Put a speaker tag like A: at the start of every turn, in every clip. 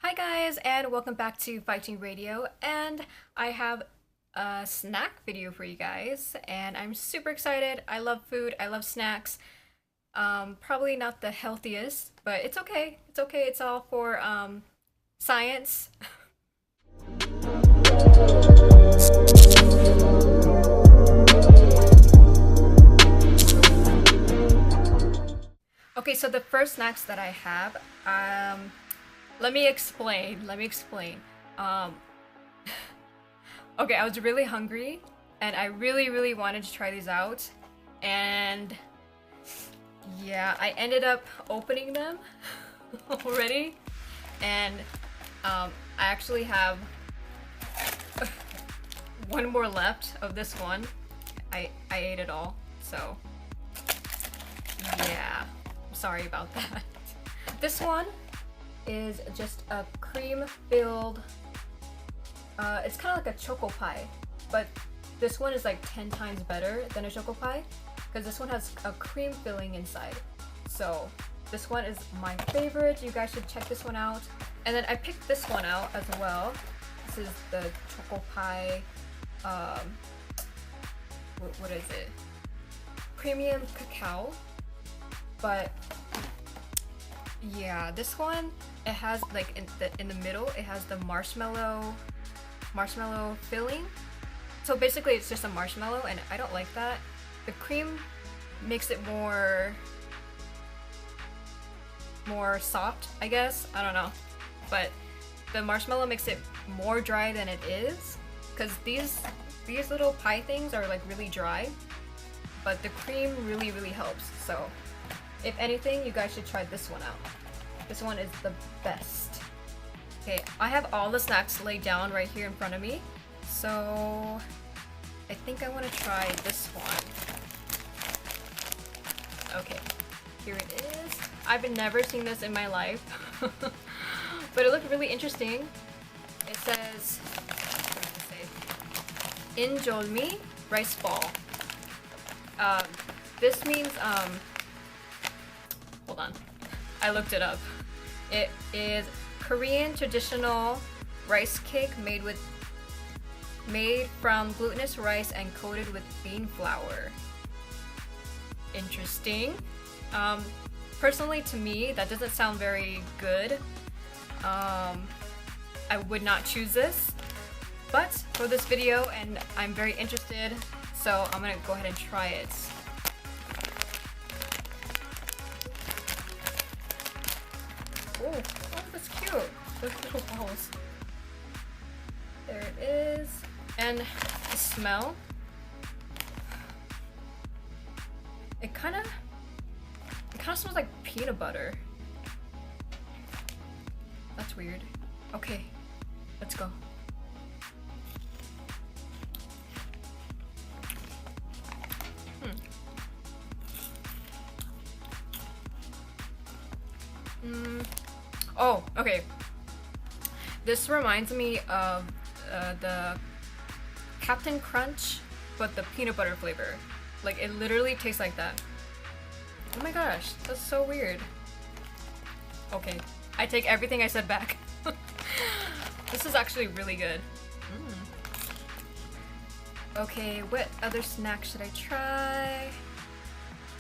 A: Hi guys, and welcome back to Hwaitingradio, and I have a snack video for you guys, and I'm super excited. I love food, I love snacks. Probably not the healthiest, but it's okay. It's okay. It's all for science. Okay, so the first snacks that I have, let me explain. Um, okay, I was really hungry, and I really wanted to try these out, and yeah, I ended up opening them already, and I actually have one more left of this one. I ate it all, so yeah, I'm sorry about that. This one is just a cream-filled, it's kind of like a choco pie, but this one is like 10 times better than a choco pie because this one has a cream filling inside. So this one is my favorite. You guys should check this one out. And then I picked this one out as well. This is the choco pie, what is it? Premium cacao. But yeah, this one, it has like in the middle, it has the marshmallow filling. So basically it's just a marshmallow, and I don't like that. The cream makes it more soft, I guess. I don't know. But the marshmallow makes it more dry than it is, because these little pie things are like really dry, but the cream really helps. So if anything, you guys should try this one out. This one is the best. Okay, I have all the snacks laid down right here in front of me. So I think I want to try this one. Okay, here it is. I've never seen this in my life, but it looked really interesting. It says, what does it say? Injolmi rice ball. This means, hold on, I looked it up. It is Korean traditional rice cake made from glutinous rice and coated with bean flour. Interesting. Personally, to me, that doesn't sound very good. I would not choose this, but for this video, and I'm very interested, so I'm gonna go ahead and try it. Oh, that's cute. Those little balls. There it is. And the smell. It kind of smells like peanut butter. That's weird. Okay, let's go. Oh, okay. This reminds me of the Captain Crunch, but the peanut butter flavor. Like, it literally tastes like that. Oh my gosh, that's so weird. Okay, I take everything I said back. This is actually really good. Okay, what other snack should I try?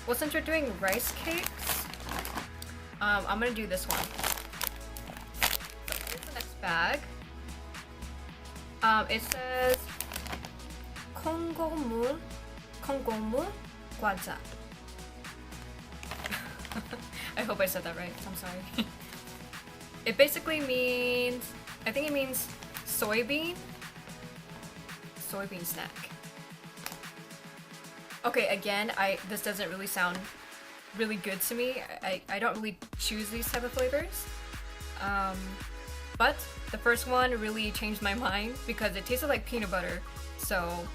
A: Well, since we're doing rice cakes, I'm gonna do this one. So here's the next bag. It says 콩고물 과자. I hope I said that right. I'm sorry. It basically means, I think it means soybean snack. Okay, again, this doesn't really sound really good to me. I don't really choose these type of flavors. But the first one really changed my mind because it tasted like peanut butter. So,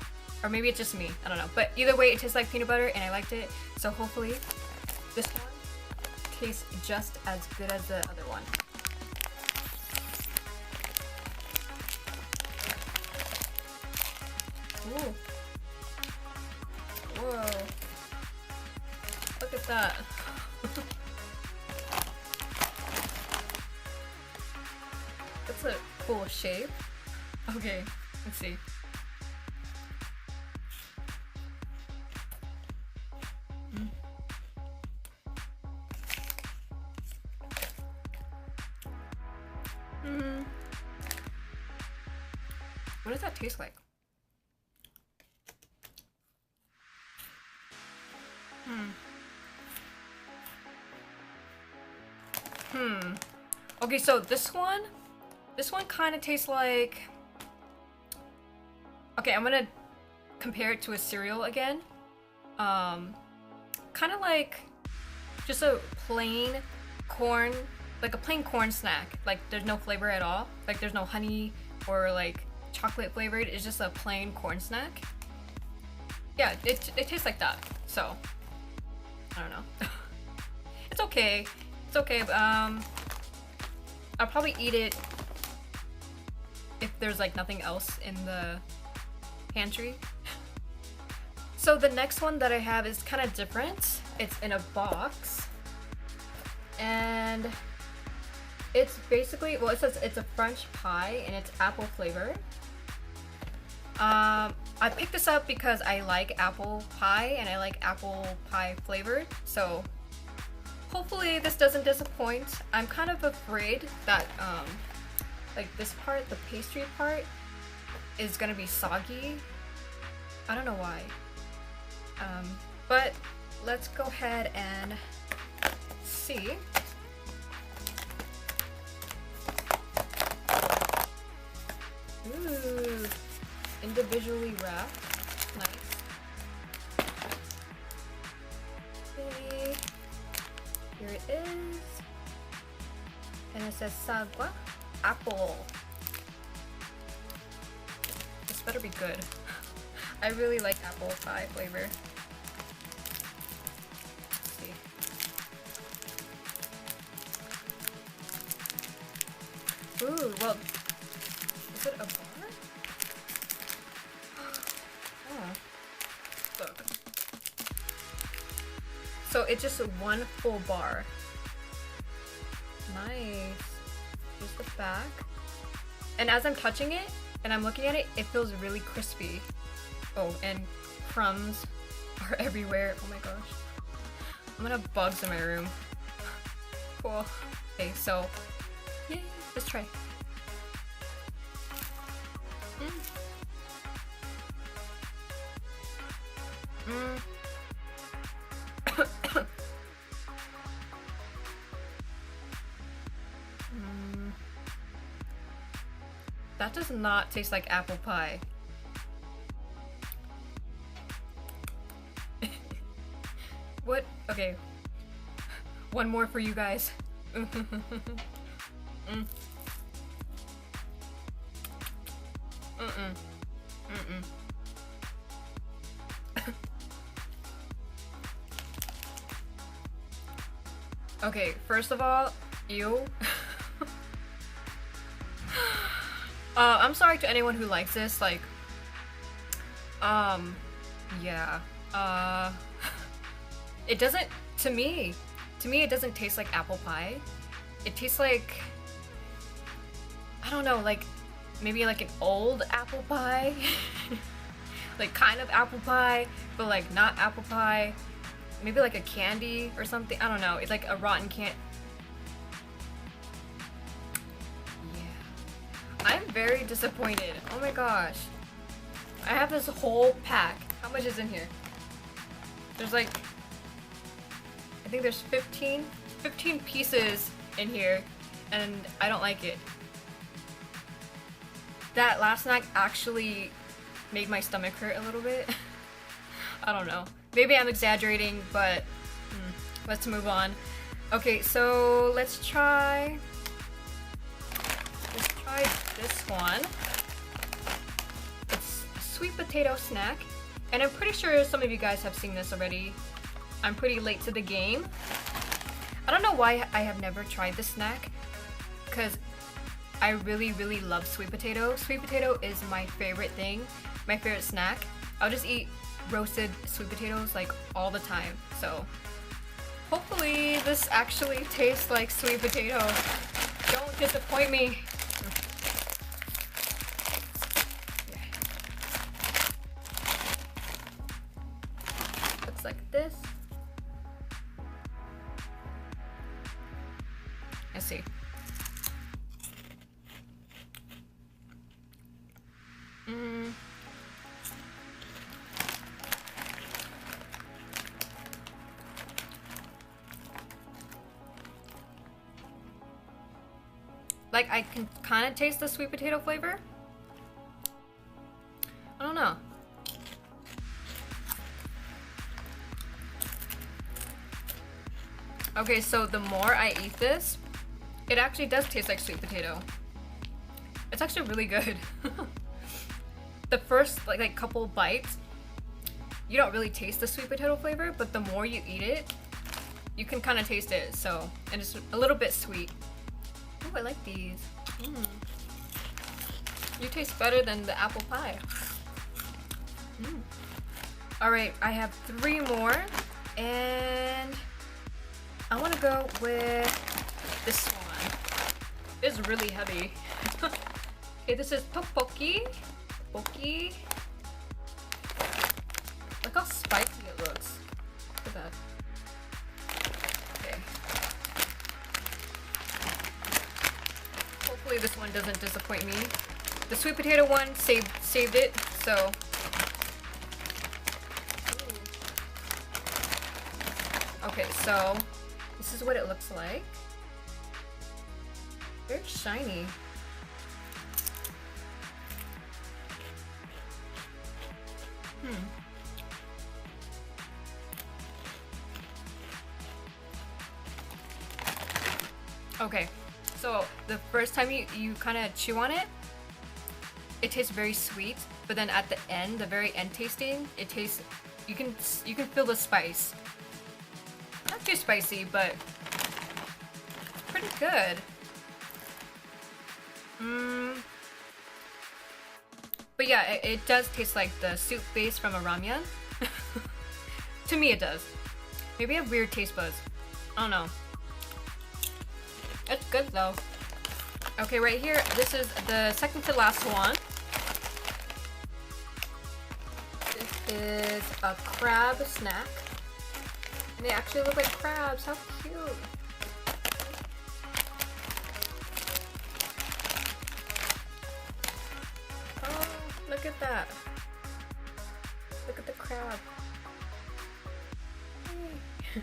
A: or maybe it's just me, I don't know. But either way, it tastes like peanut butter and I liked it. So hopefully this one tastes just as good as the other one. Ooh. Whoa. Look at that. that's a cool shape. Okay, let's see. What does that taste like? Okay, so this one kind of tastes like... Okay, I'm gonna compare it to a cereal again. Kind of like just a plain corn, like a plain corn snack. Like there's no flavor at all. Like there's no honey or like chocolate flavored. It's just a plain corn snack. Yeah, it tastes like that. So I don't know. It's okay. It's okay. I'll probably eat it if there's like nothing else in the pantry. So the next one that I have is kind of different. It's in a box, and it's basically, well, it says it's a French pie and it's apple flavor. I picked this up because I like apple pie and I like apple pie flavored, so hopefully this doesn't disappoint. I'm kind of afraid that like this part, the pastry part, is gonna be soggy. I don't know why. But let's go ahead and see. Ooh, individually wrapped. Nice. Okay. Here it is. And it says sagwa, apple. This better be good. I really like apple pie flavor. Let's see. Ooh, well, is it a bar? Oh, look. So it's just one full bar. Nice. Here's the back. And as I'm touching it and I'm looking at it, it feels really crispy. Oh, and crumbs are everywhere. Oh my gosh. I'm gonna have bugs in my room. Cool. Okay, so yay, let's try. That does not taste like apple pie. What? Okay. One more for you guys. Okay, first of all, ew. I'm sorry to anyone who likes this, like, yeah, it doesn't, to me, it doesn't taste like apple pie. It tastes like, I don't know, like, maybe like an old apple pie, like kind of apple pie, but like not apple pie, maybe like a candy or something, I don't know, it's like a rotten candy. I'm very disappointed. Oh my gosh. I have this whole pack. How much is in here? There's like, I think there's 15 pieces in here, and I don't like it. That last snack actually made my stomach hurt a little bit. I don't know. Maybe I'm exaggerating, but let's move on. Okay, so let's try this one. It's a sweet potato snack, and I'm pretty sure some of you guys have seen this already. I'm pretty late to the game. I don't know why I have never tried this snack, because I really love sweet potato. Sweet potato is my favorite thing, my favorite snack. I'll just eat roasted sweet potatoes like all the time. So hopefully this actually tastes like sweet potato. Don't disappoint me. Mm. Like, I can kind of taste the sweet potato flavor. I don't know. Okay, so the more I eat this, it actually does taste like sweet potato. It's actually really good. The first like couple bites, you don't really taste the sweet potato flavor, but the more you eat it, you can kind of taste it. So, and it's a little bit sweet. Oh, I like these. You taste better than the apple pie. All right, I have 3 more, and I want to go with this one. It's really heavy. Okay, this is tteokbokki. Tteokbokki. Look how spicy it looks. Look at that. Okay. Hopefully this one doesn't disappoint me. The sweet potato one saved it, so. Okay, so this is what it looks like. Very shiny. Okay, so the first time you kind of chew on it, it tastes very sweet, but then at the end, the very end tasting, it tastes, you can feel the spice. Not too spicy, but it's pretty good. But yeah, it does taste like the soup base from a ramyun. To me, it does. Maybe I have weird taste buds. I don't know. It's good though. Okay, right here, this is the second to last one. This is a crab snack. And they actually look like crabs. How cute. Oh, look at that. Look at the crab. Hey.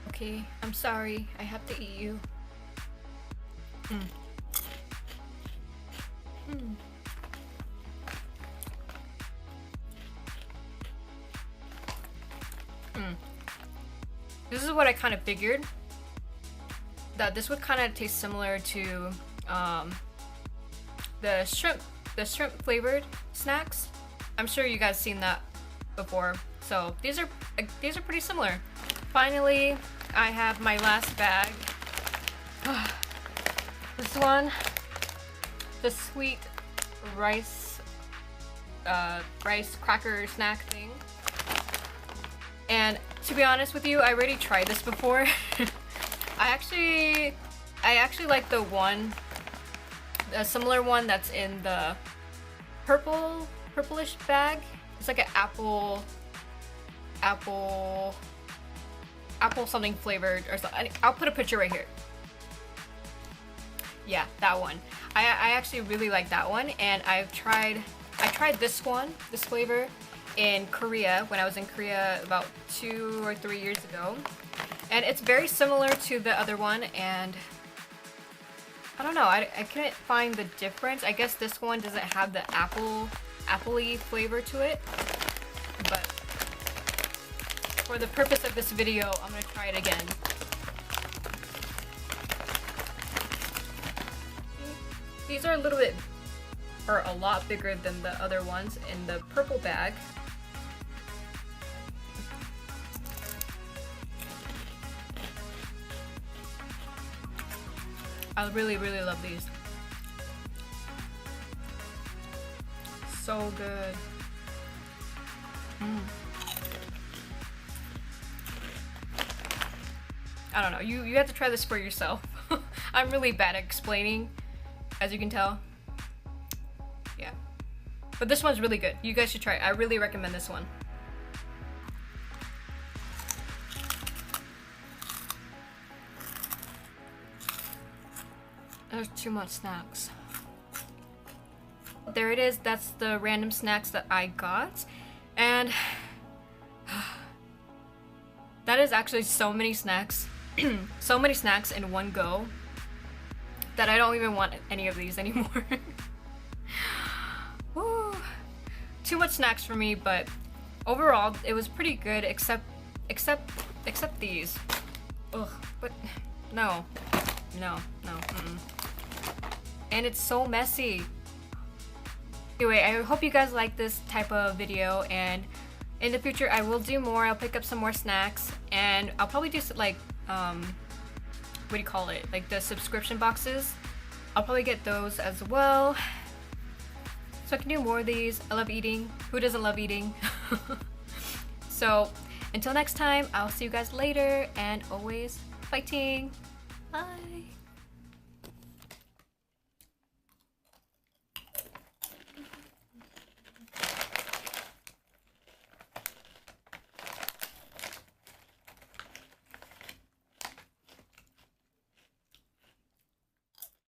A: Okay, I'm sorry. I have to eat you. This is what I kind of figured. That this would kind of taste similar to the shrimp flavored snacks. I'm sure you guys seen that before. So these are pretty similar. Finally, I have my last bag. This one, the sweet rice cracker snack thing. And to be honest with you, I already tried this before. I actually like the one, a similar one that's in the purplish bag. It's like an apple something flavored or something. I'll put a picture right here. Yeah, that one. I actually really like that one, and I tried this flavor in Korea when I was in Korea about 2 or 3 years ago, and it's very similar to the other one, and I don't know, I couldn't find the difference. I guess this one doesn't have the appley flavor to it, but for the purpose of this video, I'm gonna try it again. These are a lot bigger than the other ones in the purple bag. I really, really love these. So good. I don't know, you have to try this for yourself. I'm really bad at explaining, as you can tell. Yeah. But this one's really good. You guys should try it. I really recommend this one. There's too much snacks. there it is. That's the random snacks that I got. And that is actually so many snacks. So many snacks in one go that I don't even want any of these anymore. Woo. Too much snacks for me, but overall it was pretty good except these. Ugh, but no. And it's so messy. Anyway, I hope you guys like this type of video, and in the future I will do more. I'll pick up some more snacks, and I'll probably do like what do you call it? Like the subscription boxes. I'll probably get those as well. So I can do more of these. I love eating. Who doesn't love eating? So until next time, I'll see you guys later, and always fighting. Bye.